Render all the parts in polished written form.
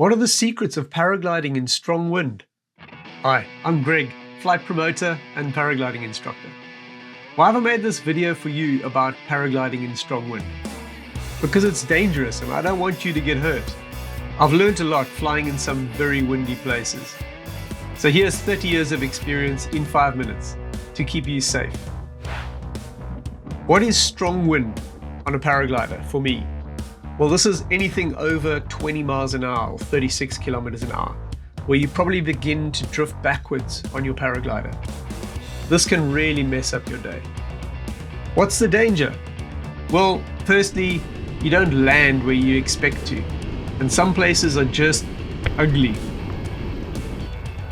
What are the secrets of paragliding in strong wind? Hi, I'm Greg, flight promoter and paragliding instructor. Why have I made this video for you about paragliding in strong wind? Because it's dangerous and I don't want you to get hurt. I've learned a lot flying in some very windy places. So here's 30 years of experience in 5 minutes to keep you safe. What is strong wind on a paraglider for me? Well, this is anything over 20 miles an hour or 36 kilometers an hour, where you probably begin to drift backwards on your paraglider. This can really mess up your day. What's the danger? Well, firstly, you don't land where you expect to, and some places are just ugly.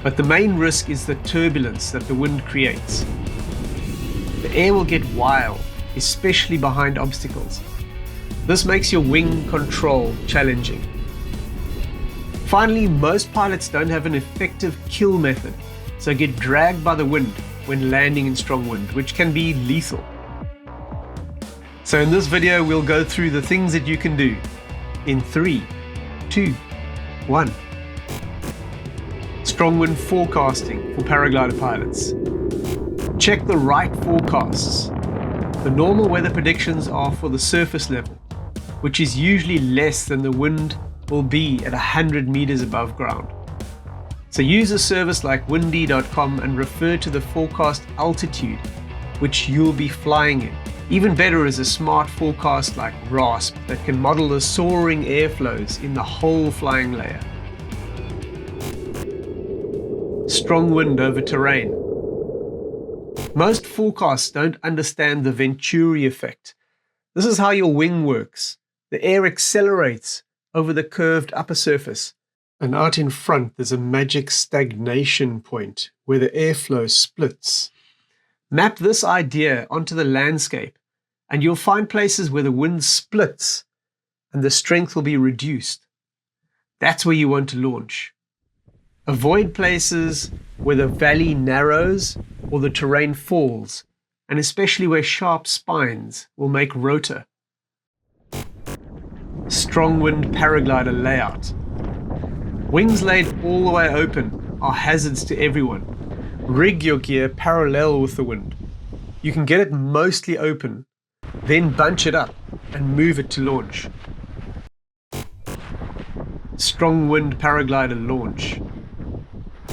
But the main risk is the turbulence that the wind creates. The air will get wild, especially behind obstacles. This makes your wing control challenging. Finally, most pilots don't have an effective kill method, so get dragged by the wind when landing in strong wind, which can be lethal. So in this video, we'll go through the things that you can do in 3, 2, 1. Strong wind forecasting for paraglider pilots. Check the right forecasts. The normal weather predictions are for the surface level, which is usually less than the wind will be at 100 meters above ground. So use a service like windy.com and refer to the forecast altitude which you'll be flying in. Even better is a smart forecast like RASP that can model the soaring airflows in the whole flying layer. Strong wind over terrain. Most forecasts don't understand the Venturi effect. This is how your wing works. The air accelerates over the curved upper surface, and out in front there's a magic stagnation point where the airflow splits. Map this idea onto the landscape and you'll find places where the wind splits and the strength will be reduced. That's where you want to launch. Avoid places where the valley narrows or the terrain falls, and especially where sharp spines will make rotor. Strong wind paraglider layout. Wings laid all the way open are hazards to everyone. Rig your gear parallel with the wind. You can get it mostly open, then bunch it up and move it to launch. Strong wind paraglider launch.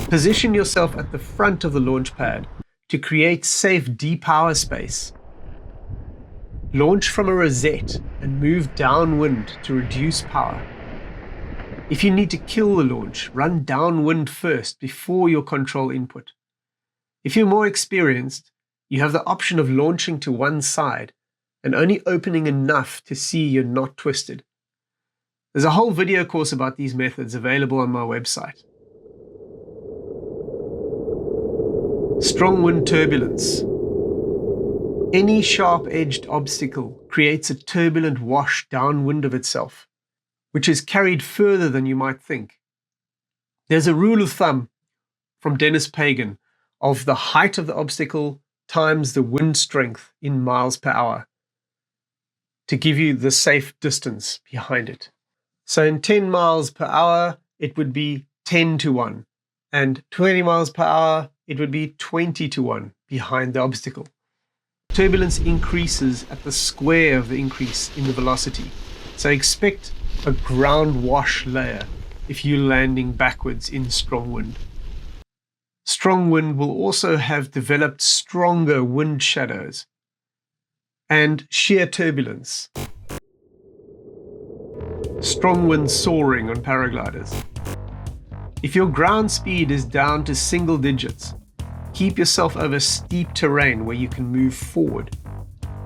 Position yourself at the front of the launch pad to create safe depower space. Launch from a rosette and move downwind to reduce power. If you need to kill the launch, run downwind first before your control input. If you're more experienced, you have the option of launching to one side and only opening enough to see you're not twisted. There's a whole video course about these methods available on my website. Strong wind turbulence. Any sharp-edged obstacle creates a turbulent wash downwind of itself, which is carried further than you might think. There's a rule of thumb from Dennis Pagan of the height of the obstacle times the wind strength in miles per hour to give you the safe distance behind it. So in 10 miles per hour, it would be 10 to 1, and 20 miles per hour, it would be 20 to 1 behind the obstacle. Turbulence increases at the square of the increase in the velocity, so expect a ground wash layer if you're landing backwards in strong wind. Strong wind will also have developed stronger wind shadows and shear turbulence. Strong wind soaring on paragliders. If your ground speed is down to single digits, keep yourself over steep terrain where you can move forward.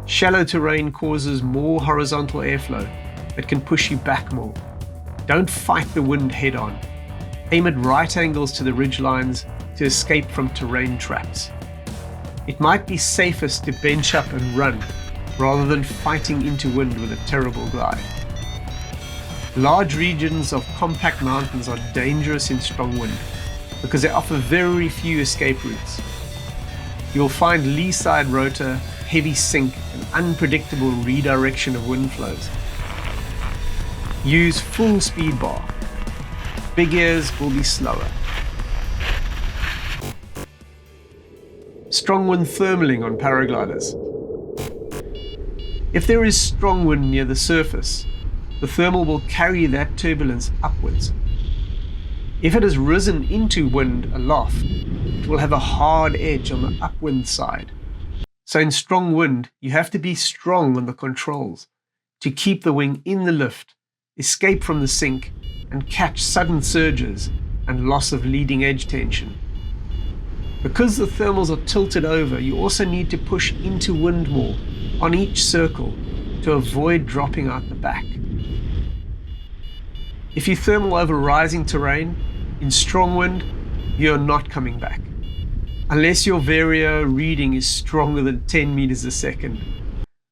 Shallow terrain causes more horizontal airflow that can push you back more. Don't fight the wind head on. Aim at right angles to the ridge lines to escape from terrain traps. It might be safest to bench up and run rather than fighting into wind with a terrible glide. Large regions of compact mountains are dangerous in strong wind because they offer very few escape routes. You'll find lee side rotor, heavy sink, and unpredictable redirection of wind flows. Use full speed bar. big ears will be slower. Strong wind thermaling on paragliders. If there is strong wind near the surface, the thermal will carry that turbulence upwards. If it has risen into wind aloft, it will have a hard edge on the upwind side. So in strong wind, you have to be strong on the controls to keep the wing in the lift, escape from the sink, and catch sudden surges and loss of leading edge tension. Because the thermals are tilted over, you also need to push into wind more on each circle to avoid dropping out the back. If you thermal over rising terrain, in strong wind, you're not coming back. Unless your vario reading is stronger than 10 meters a second.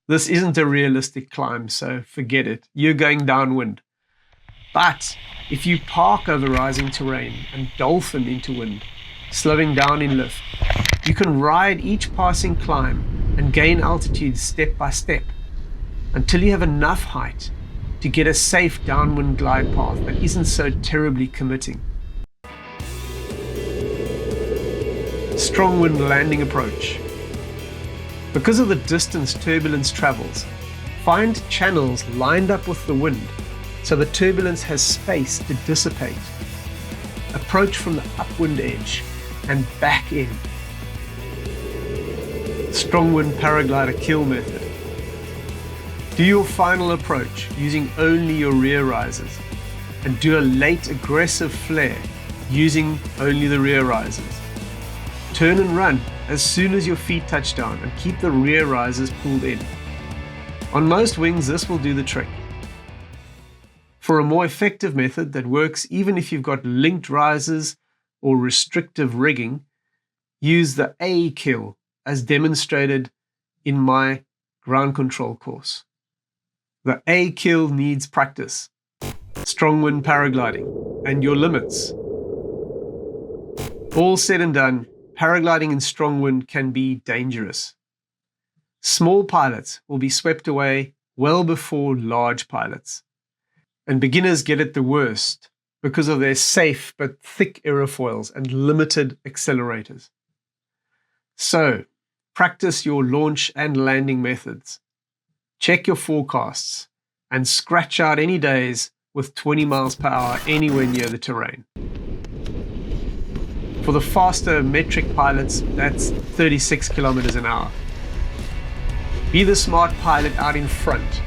This isn't a realistic climb, so forget it. You're going downwind. But if you park over rising terrain and dolphin into wind, slowing down in lift, you can ride each passing climb and gain altitude step by step until you have enough height to get a safe downwind glide path that isn't so terribly committing. Strong wind landing approach. Because of the distance turbulence travels, find channels lined up with the wind so the turbulence has space to dissipate. Approach from the upwind edge and back in. Strong wind paraglider kill method. Do your final approach using only your rear risers and do a late aggressive flare using only the rear risers. Turn and run as soon as your feet touch down and keep the rear risers pulled in. On most wings, this will do the trick. For a more effective method that works even if you've got linked risers or restrictive rigging, use the A kill as demonstrated in my ground control course. The A kill needs practice, strong wind paragliding, and your limits. All said and done, paragliding in strong wind can be dangerous. Small pilots will be swept away well before large pilots. And beginners get it the worst because of their safe but thick aerofoils and limited accelerators. So, practice your launch and landing methods. Check your forecasts and scratch out any days with 20 miles per hour anywhere near the terrain. For the faster metric pilots, that's 36 kilometers an hour. Be the smart pilot out in front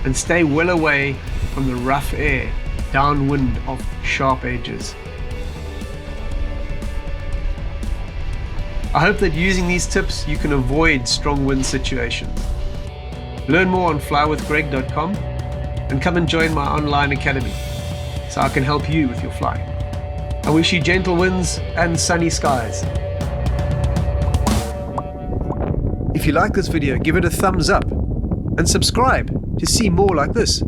and stay well away from the rough air downwind of sharp edges. I hope that using these tips you can avoid strong wind situations. Learn more on flywithgreg.com and come and join my online academy so I can help you with your flying. I wish you gentle winds and sunny skies. If you like this video, give it a thumbs up and subscribe to see more like this.